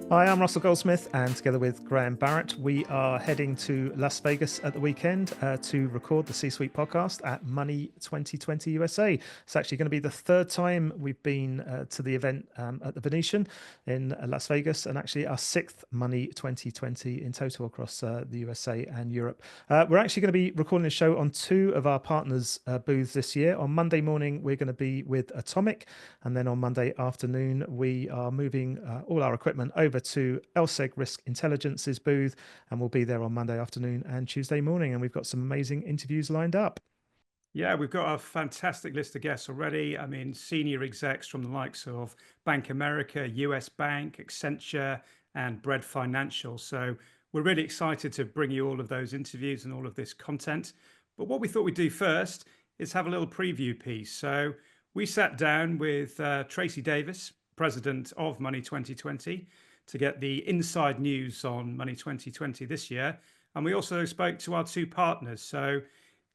Hi, I'm Russell Goldsmith, and together with Graham Barrett, we are heading to Las Vegas at the weekend to record the C-Suite podcast at Money20 USA. It's actually going to be the third time we've been to the event at the Venetian in Las Vegas, and actually our sixth Money 2020 in total across the USA and Europe. We're actually going to be recording a show on two of our partners' booths this year. On Monday morning, we're going to be with Atomic, and then on Monday afternoon, we are moving all our equipment over to LSEG Risk Intelligence's booth, and we'll be there on Monday afternoon and Tuesday morning. And we've got some amazing interviews lined up. Yeah, we've got a fantastic list of guests already. I mean, senior execs from the likes of Bank America, US Bank, Accenture, and Bread Financial. So we're really excited to bring you all of those interviews and all of this content. But what we thought we'd do first is have a little preview piece. So we sat down with Tracey Davies, president of Money 2020, to get the inside news on Money 2020 this year. And we also spoke to our two partners. So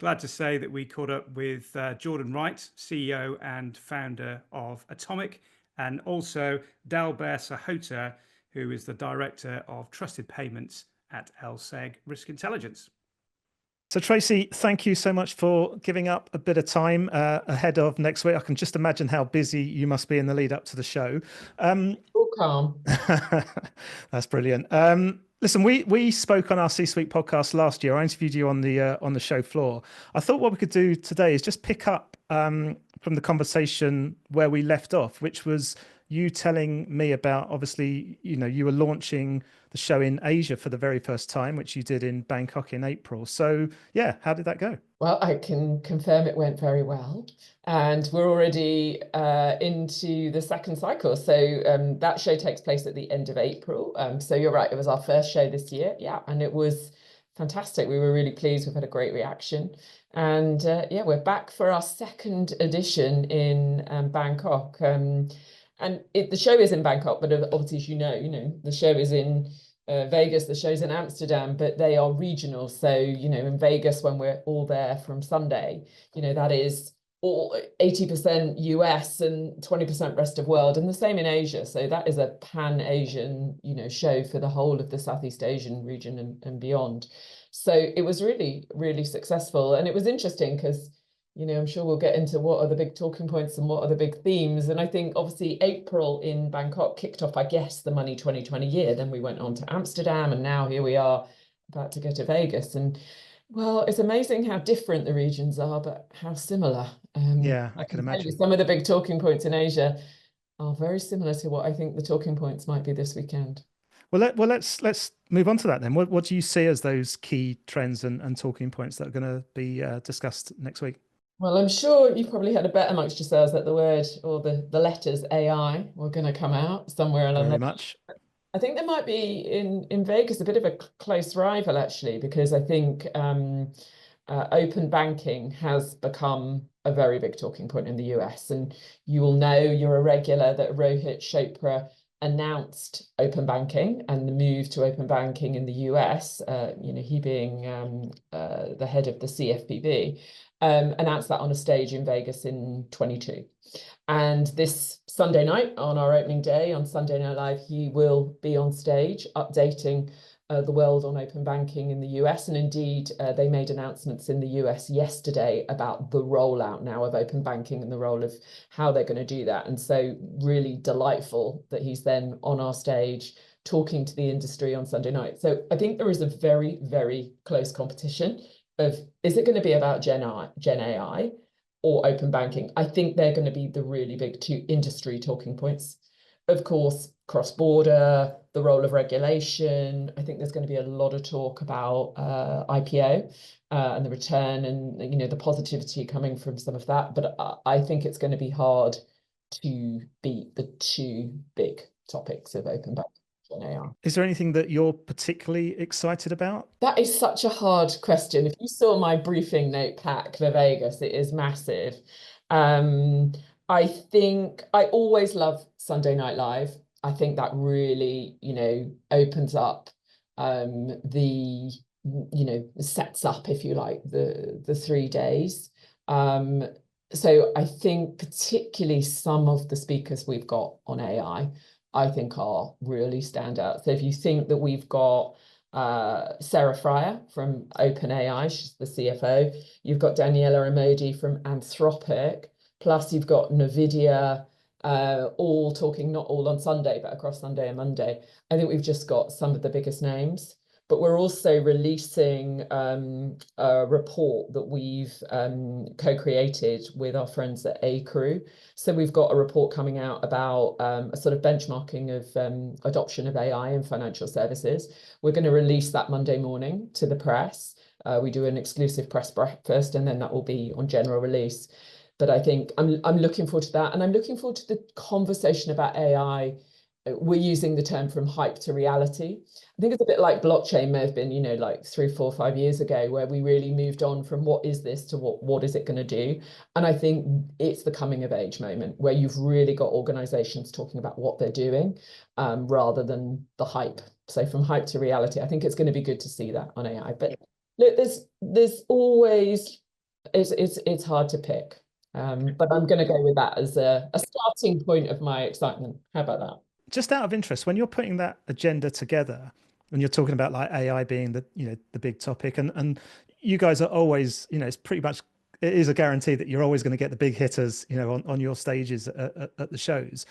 glad to say that we caught up with Jordan Wright, CEO and founder of Atomic, and also Dalbir Sahota, who is the director of trusted payments at LSEG Risk Intelligence. So Tracey, thank you so much for giving up a bit of time ahead of next week. I can just imagine how busy you must be in the lead up to the show. All calm. That's brilliant. Listen, we spoke on our C-Suite podcast last year. I interviewed you on the show floor. I thought what we could do today is just pick up from the conversation where we left off, which was you telling me about, obviously, you were launching the show in Asia for the very first time, which you did in Bangkok in April. So yeah, how did that go? Well, I can confirm it went very well, and we're already into the second cycle. So that show takes place at the end of April. So you're right, it was our first show this year. Yeah, and it was fantastic. We were really pleased. We've had a great reaction. And yeah, we're back for our second edition in Bangkok. And the show is in Bangkok, but obviously, as you know, the show is in Vegas, the show's in Amsterdam, but they are regional. So, in Vegas, when we're all there from Sunday, that is all 80% US and 20% rest of world, and the same in Asia. So that is a pan-Asian, show for the whole of the Southeast Asian region and beyond. So it was really, really successful. And it was interesting because I'm sure we'll get into what are the big talking points and what are the big themes. And I think obviously April in Bangkok kicked off, I guess, the Money 2020 year. Then we went on to Amsterdam, and now here we are about to go to Vegas. And well, it's amazing how different the regions are, but how similar. Yeah, I can imagine. Some of the big talking points in Asia are very similar to what I think the talking points might be this weekend. Well, let's move on to that then. What do you see as those key trends and talking points that are going to be discussed next week? Well, I'm sure you've probably had a bet amongst yourselves that the word or the letters AI were going to come out somewhere along. Very much. I think there might be in Vegas a bit of a close rival, actually, because I think open banking has become a very big talking point in the US. And you will know, you're a regular, that Rohit Chopra announced open banking and the move to open banking in the US, he being the head of the CFPB. Announced that on a stage in Vegas in 22. And this Sunday night, on our opening day, on Sunday Night Live, he will be on stage updating the world on open banking in the US. And indeed, they made announcements in the US yesterday about the rollout now of open banking and the role of how they're going to do that. And so really delightful that he's then on our stage talking to the industry on Sunday night. So I think there is a very, very close competition of, is it going to be about Gen AI or open banking? I think they're going to be the really big two industry talking points. Of course, cross-border, the role of regulation. I think there's going to be a lot of talk about IPO and the return and the positivity coming from some of that. But I think it's going to be hard to beat the two big topics of open banking. Is there anything that you're particularly excited about? That is such a hard question. If you saw my briefing note pack for Vegas, it is massive. I think I always love Sunday Night Live. I think that really, opens up sets up, if you like, the 3 days. So I think particularly some of the speakers we've got on AI, I think are really standout. So if you think that we've got Sarah Fryer from OpenAI, she's the CFO. You've got Daniela Amodi from Anthropic, plus you've got NVIDIA, all talking, not all on Sunday, but across Sunday and Monday. I think we've just got some of the biggest names. But we're also releasing a report that we've co-created with our friends at A-Crew. So we've got a report coming out about a sort of benchmarking of adoption of AI in financial services. We're going to release that Monday morning to the press. We do an exclusive press breakfast, and then that will be on general release. But I think I'm looking forward to that. And I'm looking forward to the conversation about AI. We're using the term from hype to reality. I think it's a bit like blockchain may have been, you know, like 3, 4, 5 years ago, where we really moved on from what is this to what is it going to do? And I think it's the coming of age moment where you've really got organizations talking about what they're doing rather than the hype. So from hype to reality, I think it's going to be good to see that on AI. But look, there's always, it's hard to pick. But I'm going to go with that as a starting point of my excitement. How about that? Just out of interest, when you're putting that agenda together and you're talking about like AI being the, you know, the big topic, and you guys are always, you know, it's pretty much, it is a guarantee that you're always going to get the big hitters, you know, on your stages at the shows.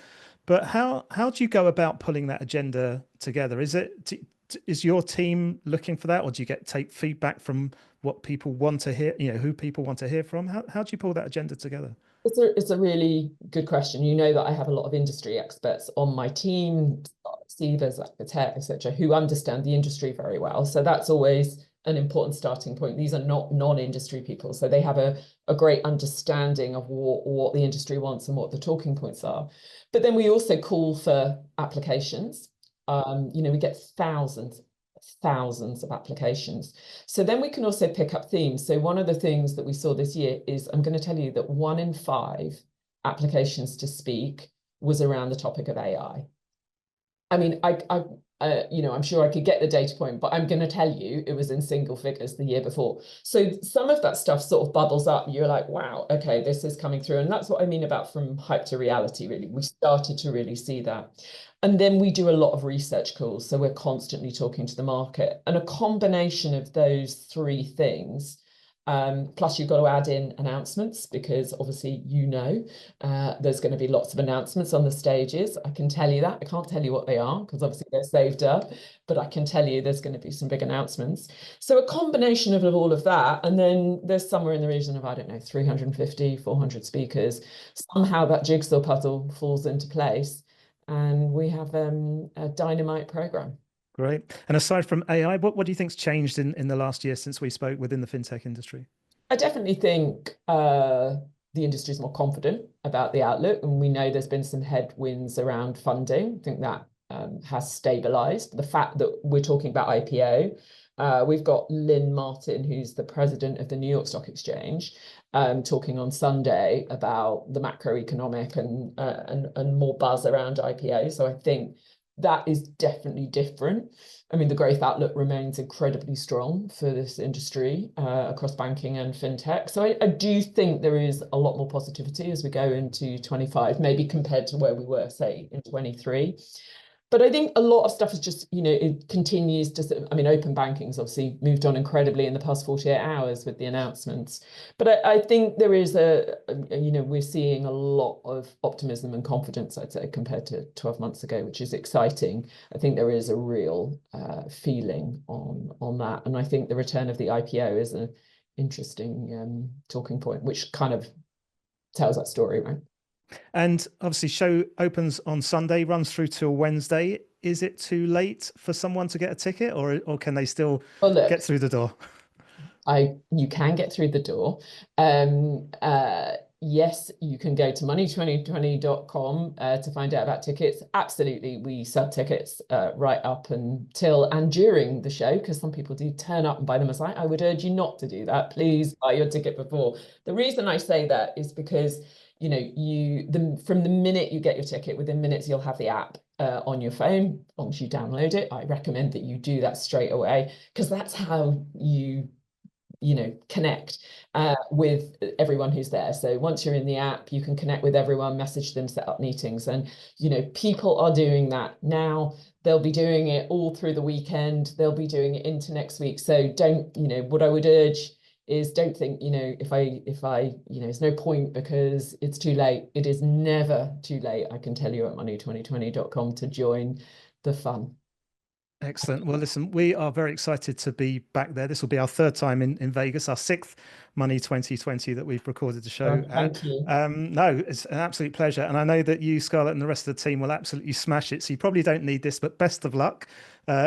But how do you go about pulling that agenda together? Is your team looking for that, or do you take feedback from what people want to hear, you know, who people want to hear from? How do you pull that agenda together? It's a really good question. You know that I have a lot of industry experts on my team, Stevers, Tech, etc., who understand the industry very well. So that's always an important starting point. These are not non-industry people, so they have a great understanding of what the industry wants and what the talking points are. But then we also call for applications. You know, we get thousands of applications. So then we can also pick up themes. So one of the things that we saw this year is, I'm going to tell you that 1 in 5 applications to speak was around the topic of AI. I mean, you know, I'm sure I could get the data point, but I'm going to tell you it was in single figures the year before. So some of that stuff sort of bubbles up. You're like, wow, okay, this is coming through. And that's what I mean about from hype to reality, really. We started to really see that. And then we do a lot of research calls. So we're constantly talking to the market. And a combination of those 3 things, plus you've got to add in announcements, because obviously, you know, there's going to be lots of announcements on the stages. I can tell you that. I can't tell you what they are because obviously they're saved up, but I can tell you there's going to be some big announcements. So a combination of all of that, and then there's somewhere in the region of, I don't know, 350, 400 speakers. Somehow that jigsaw puzzle falls into place, and we have a dynamite program. Great. And aside from AI, what do you think's changed in the last year since we spoke within the fintech industry? I definitely think the industry is more confident about the outlook, and we know there's been some headwinds around funding. I think that has stabilized. The fact that we're talking about IPO, we've got Lynn Martin, who's the president of the New York Stock Exchange, talking on Sunday about the macroeconomic and more buzz around IPO. So I think that is definitely different. I mean, the growth outlook remains incredibly strong for this industry across banking and fintech. So I do think there is a lot more positivity as we go into 25, maybe compared to where we were, say, in 23. But I think a lot of stuff is just, you know, it continues to, I mean, open banking's obviously moved on incredibly in the past 48 hours with the announcements. But I think there is you know, we're seeing a lot of optimism and confidence, I'd say, compared to 12 months ago, which is exciting. I think there is a real feeling on that. And I think the return of the IPO is an interesting talking point, which kind of tells that story, right? And obviously show opens on Sunday, runs through till Wednesday. Is it too late for someone to get a ticket, or can they still get through the door? You can get through the door. Yes, you can go to money2020.com to find out about tickets. Absolutely, we sell tickets right up until and during the show, because some people do turn up and buy them aside. I would urge you not to do that. Please buy your ticket before. The reason I say that is because, you know, from the minute you get your ticket, within minutes you'll have the app on your phone. Once you download it, I recommend that you do that straight away, because that's how you connect with everyone who's there. So once you're in the app, you can connect with everyone, message them, set up meetings. And, people are doing that now. They'll be doing it all through the weekend. They'll be doing it into next week. So what I would urge is don't think, if I, there's no point because it's too late. It is never too late. I can tell you at money2020.com to join the fun. Excellent. Well, listen, we are very excited to be back there. This will be our third time in Vegas, our sixth Money 2020 that we've recorded the show Thank you. No, it's an absolute pleasure. And I know that you, Scarlett, and the rest of the team will absolutely smash it. So you probably don't need this, but best of luck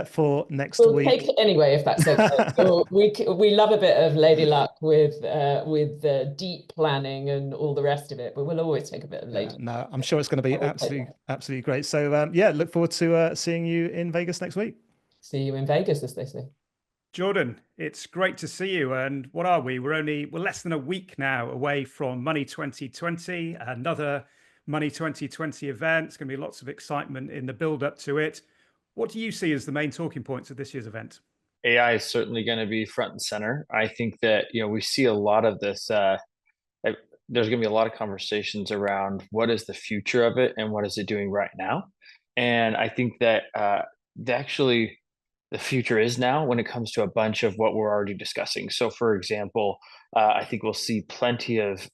for next week. We'll take it anyway, if that's okay. we love a bit of lady luck with deep planning and all the rest of it, but we'll always take a bit of lady. No, I'm sure it's going to be absolutely great. So yeah, look forward to seeing you in Vegas next week. See you in Vegas, as they say. Jordan, it's great to see you. And what are we? We're less than a week now away from Money 2020, another Money 2020 event. It's going to be lots of excitement in the build up to it. What do you see as the main talking points of this year's event? AI is certainly going to be front and center. I think that, we see a lot of this, there's going to be a lot of conversations around what is the future of it and what is it doing right now. And I think that actually the future is now when it comes to a bunch of what we're already discussing. So for example, I think we'll see plenty of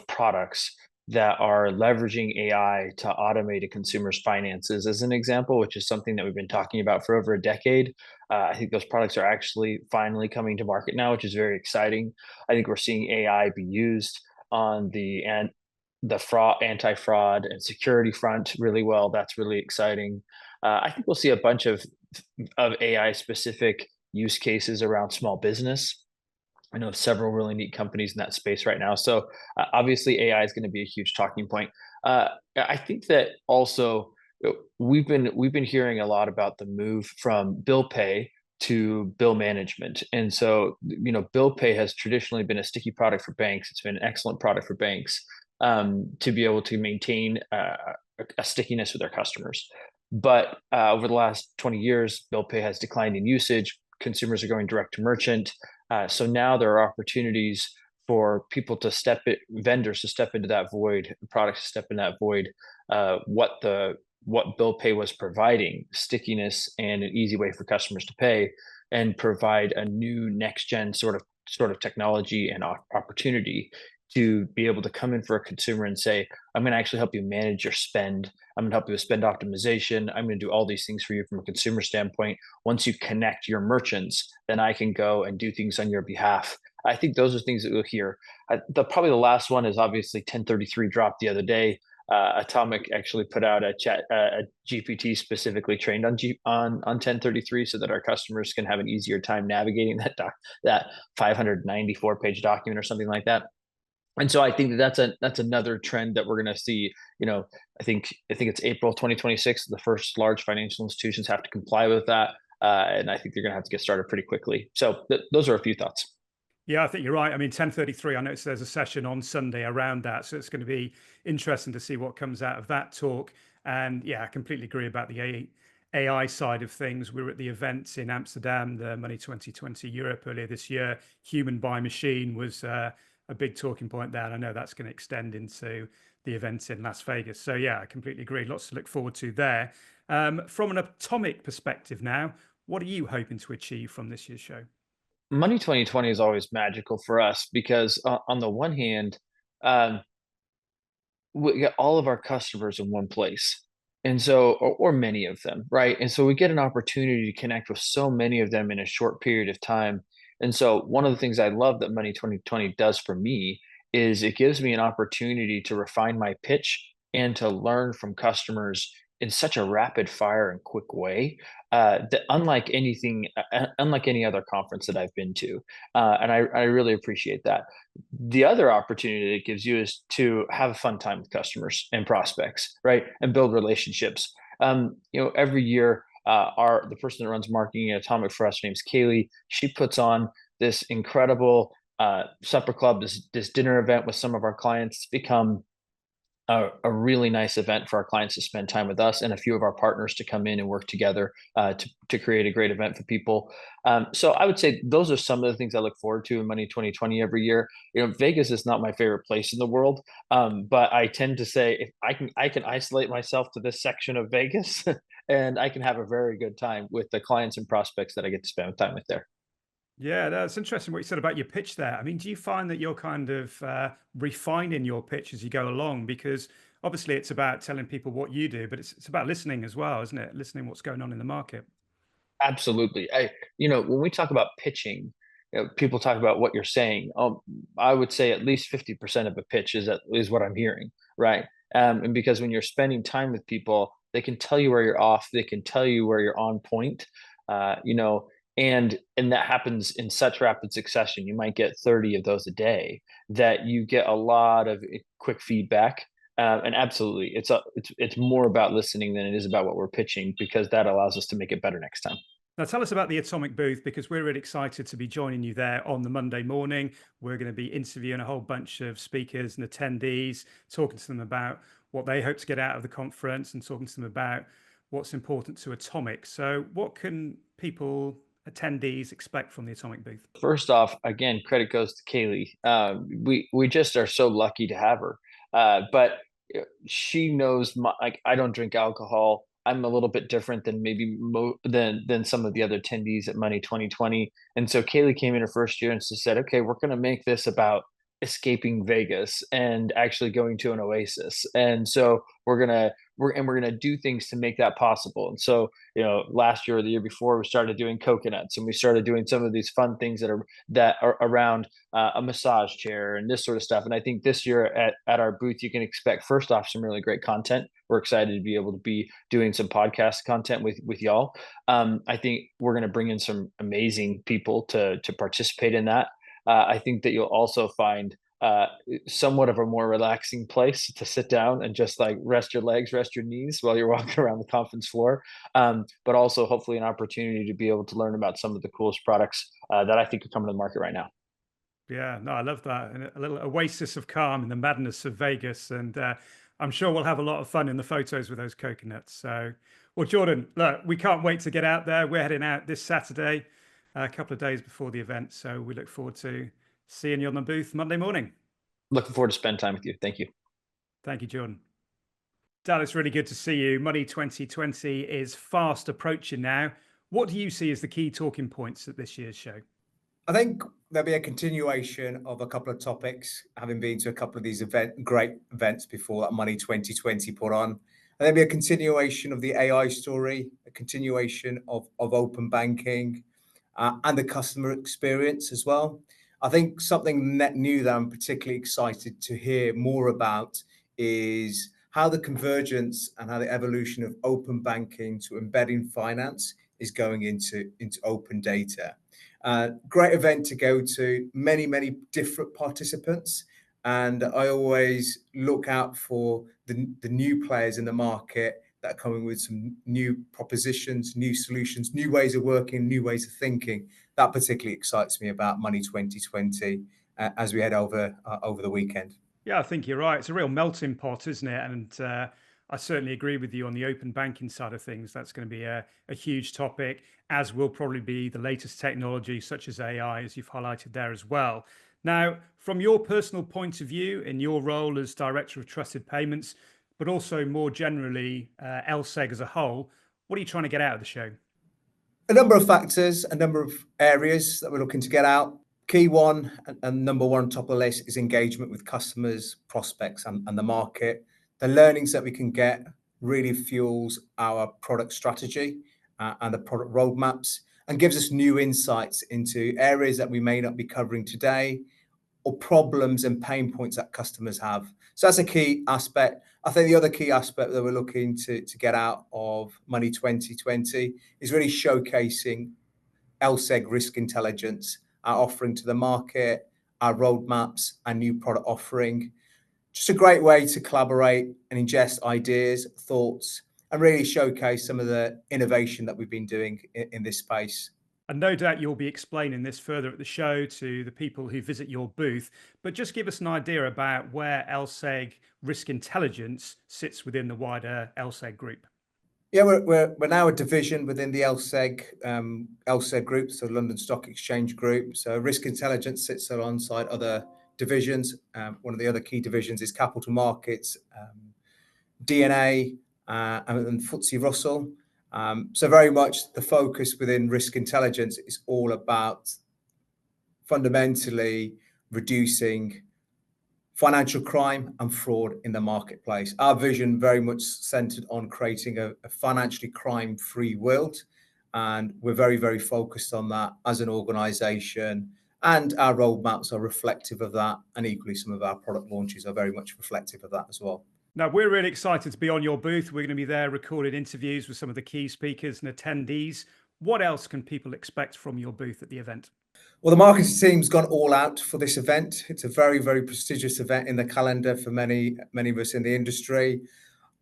products that are leveraging AI to automate a consumer's finances as an example, which is something that we've been talking about for over a decade. I think those products are actually finally coming to market now, which is very exciting. I think we're seeing AI be used on the anti-fraud and security front really well. That's really exciting. I think we'll see a bunch of AI specific use cases around small business. I know of several really neat companies in that space right now. So obviously AI is going to be a huge talking point. I think that also we've been hearing a lot about the move from bill pay to bill management. And so, bill pay has traditionally been a sticky product for banks. It's been an excellent product for banks to be able to maintain a stickiness with their customers. But over the last 20 years, bill pay has declined in usage. Consumers are going direct to merchant. So now there are opportunities for people to vendors to step into that void, products to step in that void. What bill pay was providing, stickiness and an easy way for customers to pay, and provide a new next gen sort of technology and opportunity to be able to come in for a consumer and say, I'm going to actually help you manage your spend. I'm going to help you with spend optimization. I'm going to do all these things for you from a consumer standpoint. Once you connect your merchants, then I can go and do things on your behalf. I think those are things that we'll hear. Probably the last one is obviously 1033 dropped the other day. Atomic actually put out a GPT specifically trained on 1033 so that our customers can have an easier time navigating that 594 page document or something like that. And so I think that's another trend that we're going to see. I think it's April 2026. The first large financial institutions have to comply with that, and I think they're going to have to get started pretty quickly. So those are a few thoughts. Yeah, I think you're right. I mean, 1033. I noticed there's a session on Sunday around that, so it's going to be interesting to see what comes out of that talk. And yeah, I completely agree about the AI side of things. We were at the events in Amsterdam, the Money 2020 Europe earlier this year. Human by machine was a big talking point there. And I know that's going to extend into the event in Las Vegas. So yeah, I completely agree. Lots to look forward to there. From an Atomic perspective now, what are you hoping to achieve from this year's show? Money 2020 is always magical for us because on the one hand, we get all of our customers in one place. And so, or many of them, right? And so we get an opportunity to connect with so many of them in a short period of time. And so one of the things I love that Money 2020 does for me is it gives me an opportunity to refine my pitch and to learn from customers in such a rapid fire and quick way that unlike any other conference that I've been to. And I really appreciate that. The other opportunity it gives you is to have a fun time with customers and prospects, right? And build relationships. Every year, the person that runs marketing at Atomic for us, her name's Kaylee. She puts on this incredible supper club, this dinner event with some of our clients. It's become a really nice event for our clients to spend time with us and a few of our partners to come in and work together to create a great event for people. So I would say those are some of the things I look forward to in Money 2020 every year. Vegas is not my favorite place in the world, but I tend to say if I can isolate myself to this section of Vegas, and I can have a very good time with the clients and prospects that I get to spend time with there. Yeah, that's interesting what you said about your pitch there. I mean, do you find that you're kind of refining your pitch as you go along? Because obviously it's about telling people what you do, but it's about listening as well, isn't it? Listening what's going on in the market. Absolutely. When we talk about pitching, people talk about what you're saying. I would say at least 50% of a pitch is what I'm hearing, right? And because when you're spending time with people, they can tell you where you're off, they can tell you where you're on point, uh, you know, and that happens in such rapid succession. You might get 30 of those a day that you get a lot of quick feedback. And absolutely, it's more about listening than it is about what we're pitching, because that allows us to make it better next time. Now, tell us about the Atomic booth, because we're really excited to be joining you there on the Monday morning. We're going to be interviewing a whole bunch of speakers and attendees, talking to them about what they hope to get out of the conference and talking to them about what's important to Atomic. So what can attendees expect from the Atomic booth? First off, again, credit goes to Kaylee. We just are so lucky to have her. But she knows like I don't drink alcohol. I'm a little bit different than maybe than some of the other attendees at Money 2020. And so Kaylee came in her first year and she said, "Okay, we're going to make this about escaping Vegas and actually going to an oasis." And so we're gonna do things to make that possible. And so last year or the year before, we started doing coconuts, and we started doing some of these fun things that are around a massage chair and this sort of stuff. And I think this year at our booth, you can expect, first off, some really great content. We're excited to be able to be doing some podcast content with y'all. I think we're going to bring in some amazing people to participate in that. I think that you'll also find somewhat of a more relaxing place to sit down and just like rest your legs, rest your knees while you're walking around the conference floor. But also hopefully an opportunity to be able to learn about some of the coolest products that I think are coming to the market right now. Yeah, no, I love that. And a little oasis of calm in the madness of Vegas. And I'm sure we'll have a lot of fun in the photos with those coconuts. So, well, Jordan, look, we can't wait to get out there. We're heading out this Saturday, a couple of days before the event. So we look forward to seeing you on the booth Monday morning. Looking forward to spend time with you. Thank you. Thank you, Jordan. Dan, it's really good to see you. Money 2020 is fast approaching now. What do you see as the key talking points at this year's show? I think there'll be a continuation of a couple of topics, having been to a couple of these great events before that Money 2020 put on. And there'll be a continuation of the AI story, a continuation of open banking, and the customer experience as well. I think something net new that I'm particularly excited to hear more about is how the convergence and how the evolution of open banking to embedding finance is going into open data. Great event to go to, many different participants. And I always look out for the new players in the market that are coming with some new propositions, new solutions, new ways of working, new ways of thinking. That particularly excites me about Money 2020 as we head over the weekend. Yeah, I think you're right. It's a real melting pot, isn't it? And I certainly agree with you on the open banking side of things. That's going to be a huge topic, as will probably be the latest technology, such as AI, as you've highlighted there as well. Now, from your personal point of view, in your role as Director of Trusted Payments, but also more generally, LSEG as a whole, what are you trying to get out of the show? A number of factors, a number of areas that we're looking to get out. Key one and number one on top of the list is engagement with customers, prospects, and the market. The learnings that we can get really fuels our product strategy and the product roadmaps, and gives us new insights into areas that we may not be covering today, or problems and pain points that customers have. So that's a key aspect. I think the other key aspect that we're looking to get out of Money 2020 is really showcasing LSEG Risk Intelligence, our offering to the market, our roadmaps, and new product offering. Just a great way to collaborate and ingest ideas, thoughts, and really showcase some of the innovation that we've been doing in this space. And no doubt you'll be explaining this further at the show to the people who visit your booth, but just give us an idea about where LSEG Risk Intelligence sits within the wider LSEG group. Yeah, we're now a division within the LSEG group, so London Stock Exchange Group. So Risk Intelligence sits alongside other divisions. One of the other key divisions is Capital Markets, DNA, and FTSE Russell. So very much the focus within Risk Intelligence is all about fundamentally reducing financial crime and fraud in the marketplace. Our vision very much centered on creating a financially crime-free world. And we're very, very focused on that as an organization. And our roadmaps are reflective of that. And equally, some of our product launches are very much reflective of that as well. Now, we're really excited to be on your booth. We're going to be there recording interviews with some of the key speakers and attendees. What else can people expect from your booth at the event? Well, the marketing team's gone all out for this event. It's a very, very prestigious event in the calendar for many of us in the industry.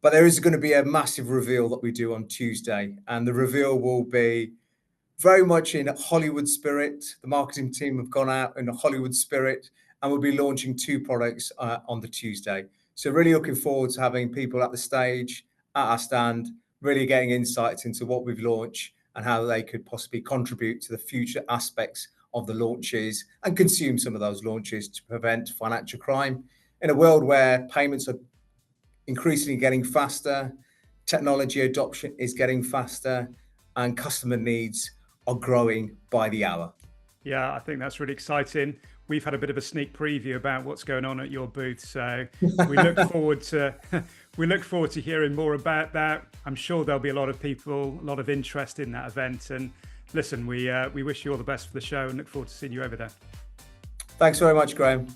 But there is going to be a massive reveal that we do on Tuesday. And the reveal will be very much in Hollywood spirit. The marketing team have gone out in a Hollywood spirit, and we'll be launching 2 products on the Tuesday. So really looking forward to having people at the stage, at our stand, really getting insights into what we've launched and how they could possibly contribute to the future aspects of the launches and consume some of those launches to prevent financial crime. In a world where payments are increasingly getting faster, technology adoption is getting faster, and customer needs are growing by the hour. Yeah, I think that's really exciting. We've had a bit of a sneak preview about what's going on at your booth, so we look forward to hearing more about that. I'm sure there'll be a lot of people, a lot of interest in that event. And listen, we wish you all the best for the show and look forward to seeing you over there. Thanks very much, Graham.